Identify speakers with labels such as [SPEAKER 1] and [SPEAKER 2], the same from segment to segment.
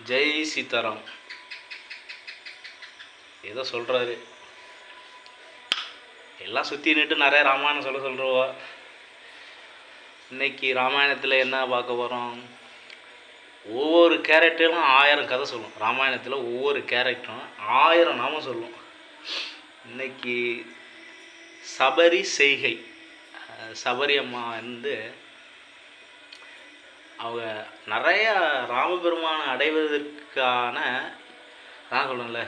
[SPEAKER 1] ஜெய் சீதாராம். ஏதோ சொல்கிறாரு, எல்லாம் சுற்றி நின்று நிறைய ராமாயணம் சொல்கிறவா. இன்னைக்கு ராமாயணத்தில் என்ன பார்க்க போகிறோம்? ஒவ்வொரு கேரக்டரும் 1000 கதை சொல்லும். ராமாயணத்தில் ஒவ்வொரு கேரக்டரும் 1000 நாமம் சொல்லும். இன்னைக்கு சபரி செய்கை, சபரி அம்மா அவங்க நிறைய ராமபெருமானை அடைவதற்கான, நான் சொல்கிறேன்ல,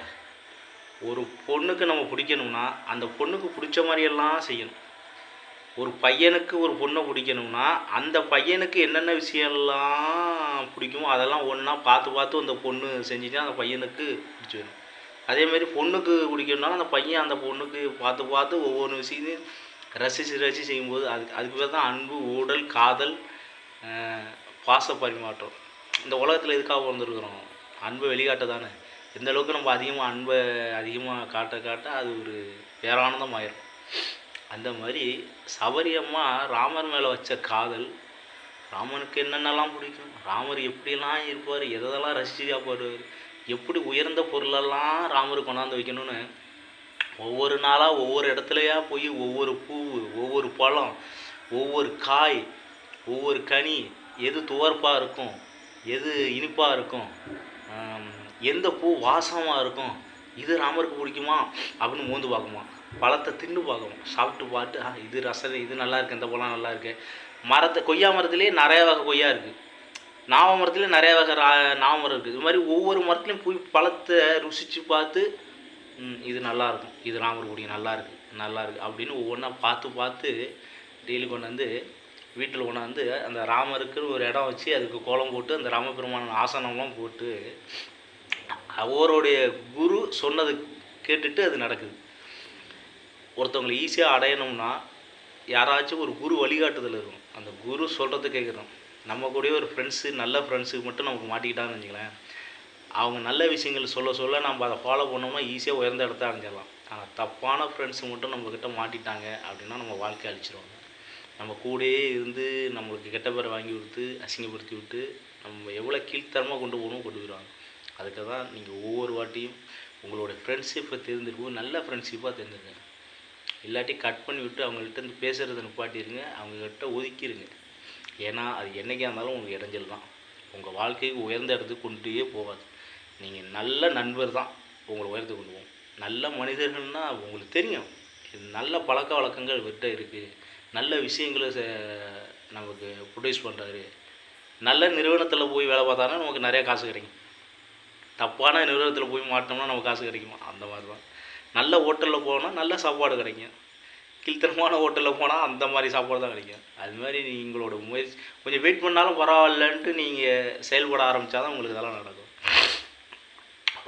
[SPEAKER 1] ஒரு பொண்ணுக்கு நம்ம பிடிக்கணும்னா அந்த பொண்ணுக்கு பிடிச்ச மாதிரியெல்லாம் செய்யணும். ஒரு பையனுக்கு ஒரு பொண்ணை பிடிக்கணும்னா அந்த பையனுக்கு என்னென்ன விஷயம்லாம் பிடிக்குமோ அதெல்லாம் ஒன்றா பார்த்து பார்த்து அந்த பொண்ணு செஞ்சுட்டு அந்த பையனுக்கு பிடிச்சிடணும். அதேமாரி பொண்ணுக்கு பிடிக்கணும்னாலும் அந்த பையன் அந்த பொண்ணுக்கு பார்த்து பார்த்து ஒவ்வொரு விஷயத்தையும் ரசித்து செய்யும்போது அதுக்கு பேர் தான் அன்பு, ஊடல், காதல், பாச பரிமாற்றம். இந்த உலகத்தில் எதுக்காக வந்திருக்கிறோம்? அன்பை வெளிக்காட்ட தானே. எந்த அளவுக்கு நம்ம அன்பை அதிகமாக காட்ட அது ஒரு பேரானந்தம் ஆயிரும். அந்த மாதிரி சபரி அம்மா ராமர் மேலே வச்ச காதல், ராமனுக்கு என்னென்னலாம் பிடிக்கும், ராமர் எப்படியெல்லாம் இருப்பார், எதெல்லாம் ரசிச்சு காப்பாடுவார், எப்படி உயர்ந்த பொருளெல்லாம் ராமருக்கு கொண்டாந்து வைக்கணும்னு ஒவ்வொரு நாளாக ஒவ்வொரு இடத்துலையா போய் ஒவ்வொரு பூ, ஒவ்வொரு பழம், ஒவ்வொரு காய், ஒவ்வொரு கனி, எது துவர்ப்பாக இருக்கும், எது இனிப்பாக இருக்கும், எந்த பூ வாசமாக இருக்கும், இது ராமருக்கு பிடிக்குமா அப்படின்னு மோந்து பார்க்குமா, பழத்தை தின்னு பார்க்கணும், சாப்பிட்டு பார்த்து இது ரசனை, இது நல்லா இருக்குது, இந்த பழம் நல்லா இருக்குது. கொய்யா மரத்துலேயே நிறைய வகை கொய்யா இருக்குது, நாவ மரத்துலேயே நிறைய வகை நாவமரம் இருக்குது. இது மாதிரி ஒவ்வொரு மரத்துலையும் போய் பழத்தை ருசித்து பார்த்து இது நல்லாயிருக்கும், இது ராமருக்கு பிடிக்கும், நல்லா இருக்குது அப்படின்னு ஒவ்வொன்றா பார்த்து டெய்லி கொண்டாந்து வீட்டில் கொண்டாந்து அந்த ராமருக்குன்னு ஒரு இடம் வச்சு அதுக்கு கோலம் போட்டு அந்த ராமபெருமான ஆசனம்லாம் போட்டு அவருடைய குரு சொன்னது கேட்டுட்டு அது நடக்குது. ஒருத்தவங்களை ஈஸியாக அடையணும்னா யாராச்சும் ஒரு குரு வழிகாட்டுதல் இருக்கும். அந்த குரு சொல்கிறது கேட்குறோம். நம்ம கூட ஒரு நல்ல ஃப்ரெண்ட்ஸுக்கு மட்டும் நமக்கு மாட்டிக்கிட்டான்னு வச்சுங்களேன், அவங்க நல்ல விஷயங்கள் சொல்ல நம்ம அதை ஃபாலோ பண்ணோம்னா ஈஸியாக உயர்ந்த இடத்த அடைஞ்சிடலாம். ஆனால் தப்பான ஃப்ரெண்ட்ஸு மட்டும் நம்மக்கிட்ட மாட்டிட்டாங்க அப்படின்னா நம்ம வாழ்க்கை அழிச்சிருவாங்க. நம்ம கூடயே இருந்து நம்மளுக்கு கெட்ட பேரை வாங்கி கொடுத்து அசிங்கப்படுத்தி விட்டு நம்ம எவ்வளோ கீழ்த்தரமாக கொண்டு போகணும் கொண்டு போயிடுவாங்க. அதுக்கு தான் நீங்கள் ஒவ்வொரு வாட்டியும் உங்களோட ஃப்ரெண்ட்ஷிப்பை தேர்ந்தெடுக்கும் நல்ல ஃப்ரெண்ட்ஷிப்பாக தேர்ந்தெடுங்க. இல்லாட்டி கட் பண்ணி விட்டு அவங்கள்ட்ட இருந்து பேசுகிறத நிப்பாட்டிடுங்க, அவங்கக்கிட்ட ஒதுக்கிடுங்க. ஏன்னா அது என்றைக்கா இருந்தாலும் உங்களுக்கு இடைஞ்சல் தான், உங்கள் வாழ்க்கைக்கு உயர்ந்த இடத்துக்கு கொண்டுயே போகாது. நீங்கள் நல்ல நண்பர் தான் உங்களை உயரத்துக்கு கொண்டு போகும். நல்ல மனிதர்கள்னால் உங்களுக்கு தெரியும், நல்ல பழக்க வழக்கங்கள் விட்ட இருக்குது, நல்ல விஷயங்களை நமக்கு ப்ரொடியூஸ் பண்ணுறாரு, நல்ல நிறுவனத்தில் போய் வேலை பார்த்தாங்கன்னா நமக்கு நிறையா காசு கிடைக்கும். தப்பான நிறுவனத்தில் போய் மாட்டோம்னா நமக்கு காசு கிடைக்குமா? அந்த மாதிரி தான். நல்ல ஹோட்டலில் போனால் நல்ல சாப்பாடு கிடைக்கும், கீழ்த்தரமான ஹோட்டலில் போனால் அந்த மாதிரி சாப்பாடு தான் கிடைக்கும். அது மாதிரி நீங்களோட முயற்சி கொஞ்சம் வெயிட் பண்ணாலும் பரவாயில்லன்ட்டு நீங்கள் செயல்பட ஆரம்பித்தா தான் உங்களுக்கு இதெல்லாம் நடக்கும்.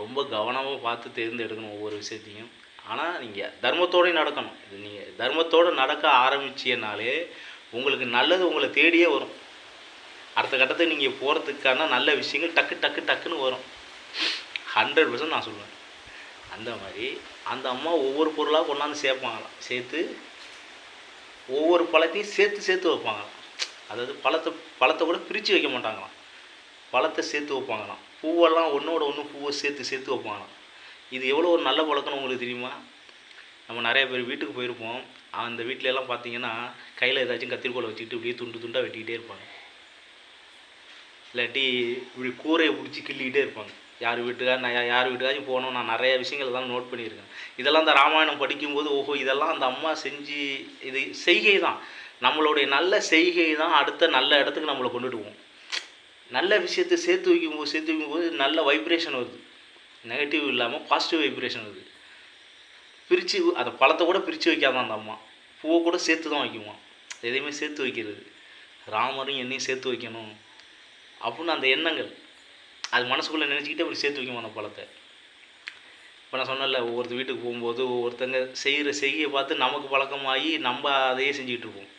[SPEAKER 1] ரொம்ப கவனமாக பார்த்து தேர்ந்தெடுக்கணும் ஒவ்வொரு விஷயத்தையும். ஆனால் நீங்கள் தர்மத்தோடையும் நடக்கணும். இது நீங்கள் தர்மத்தோடு நடக்க ஆரம்பிச்சினாலே உங்களுக்கு நல்லது உங்களை தேடியே வரும். அடுத்த கட்டத்துக்கு நீங்கள் போகிறதுக்கான நல்ல விஷயங்கள் டக்குன்னு வரும். 100% நான் சொல்லுவேன். அந்த மாதிரி அந்த அம்மா ஒவ்வொரு பொருளாக கொண்டாந்து சேர்ப்பாங்களாம், சேர்த்து ஒவ்வொரு பழத்தையும் சேர்த்து வைப்பாங்களாம். அதாவது பழத்தை கூட பிரித்து வைக்க மாட்டாங்களாம், பழத்தை சேர்த்து வைப்பாங்களாம். பூவெல்லாம் ஒன்றோட ஒன்று பூவை சேர்த்து வைப்பாங்களாம். இது எவ்வளோ ஒரு நல்ல பழக்கம்னு உங்களுக்கு தெரியுமா? நம்ம நிறைய பேர் வீட்டுக்கு போயிருப்போம், அந்த வீட்டிலலாம் பார்த்தீங்கன்னா கையில் ஏதாச்சும் கத்திரிக்கோலை வச்சுக்கிட்டு இப்படியே துண்டாக வெட்டிக்கிட்டே இருப்பாங்க. இல்லாட்டி இப்படி கூரையை பிடிச்சி கிள்ளிக்கிட்டே இருப்பாங்க. யார் வீட்டுக்காச்சும் போனோம், நான் நிறைய விஷயங்கள் தான் நோட் பண்ணியிருக்கேன். இதெல்லாம் அந்த ராமாயணம் படிக்கும்போது ஓஹோ இதெல்லாம் அந்த அம்மா செஞ்சு, இது செய்கை தான், நம்மளுடைய நல்ல செய்கை தான் அடுத்த நல்ல இடத்துக்கு நம்மளை கொண்டுட்டு போவோம். நல்ல விஷயத்தை சேர்த்து வைக்கும்போது நல்ல வைப்ரேஷன் வருது, நெகட்டிவ் இல்லாமல் பாசிட்டிவ் வைப்ரேஷன் வருது. பிரித்து அதை பழத்தை கூட பிரித்து வைக்காதான் அந்த அம்மா, பூவை கூட சேர்த்து தான் வைக்குமா. எதையுமே சேர்த்து வைக்கிறது, ராமரும் என்னையும் சேர்த்து வைக்கணும் அப்படின்னு அந்த எண்ணங்கள் அது மனசுக்குள்ளே நினச்சிக்கிட்டு அப்படி சேர்த்து வைக்குமா அந்த பழத்தை. இப்போ நான் சொன்னல, ஒவ்வொருத்தர் வீட்டுக்கு போகும்போது ஒவ்வொருத்தங்க செய்கிற செய்கையை பார்த்து நமக்கு பழக்கமாகி நம்ம அதையே செஞ்சுக்கிட்டு இருப்போம்.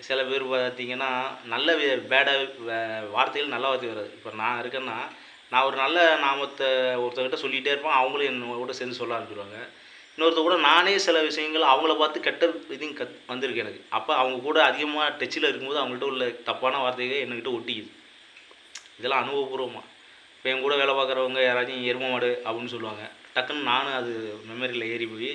[SPEAKER 1] சில பேர் பார்த்திங்கன்னா நல்ல வார்த்தைகள் நல்ல வார்த்தை வராது. இப்போ நான் இருக்கேன்னா நான் ஒரு நல்ல நாமத்தை ஒருத்தர்கிட்ட சொல்லிகிட்டே இருப்பேன், அவங்களும் என்னோட சேர்ந்து சொல்ல ஆரம்பிச்சிடுவாங்க. இன்னொருத்தர் கூட நானே சில விஷயங்கள் அவங்கள பார்த்து கெட்ட இதையும் வந்திருக்கு எனக்கு. அப்போ அவங்க கூட அதிகமாக டச்சில் இருக்கும்போது அவங்கள்ட்ட உள்ள தப்பான வார்த்தைகள் என்கிட்ட ஒட்டிக்குது. இதெல்லாம் அனுபவபூர்வமாக இப்போ என் கூட வேலை பார்க்குறவங்க யாராச்சும் எரும மாடு அப்படின்னு சொல்லுவாங்க. டக்குன்னு நானும் அது மெமரியில் ஏறி போய்